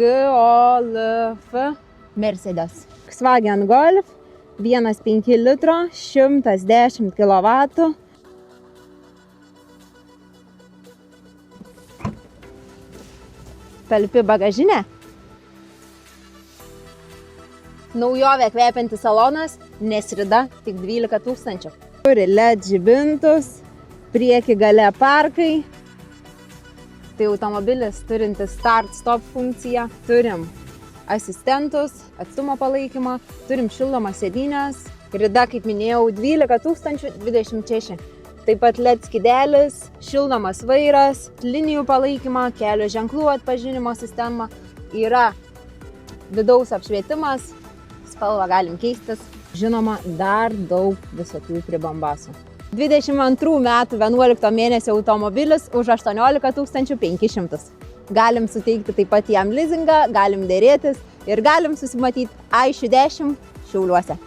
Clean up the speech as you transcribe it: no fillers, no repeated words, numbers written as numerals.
Golf Mercedes. Volkswagen Golf 1,5 litro, 110 kW. Talpi bagažinė. Naujovė kvepiantis salonas, nesrida, tik 12 000. Turi LED žibintus, prieki gale parkai. Tai automobilis turintis start-stop funkciją. Turim asistentus, atstumo palaikymą, turim šildomas sėdynės. Rida, kaip minėjau, 12 026. Taip pat LED skydelis, šildomas vairas, linijų palaikymą, kelio ženklų atpažinimo sistema. Yra vidaus apšvietimas, spalvą galim keistis. Žinoma, dar daug visokių pribambasų. 22 metų 11 mėnesio automobilis už 18 500. Galim suteikti taip pat jam lizingą, galim dėrėtis ir galim susimatyti A10 Šiauliuose.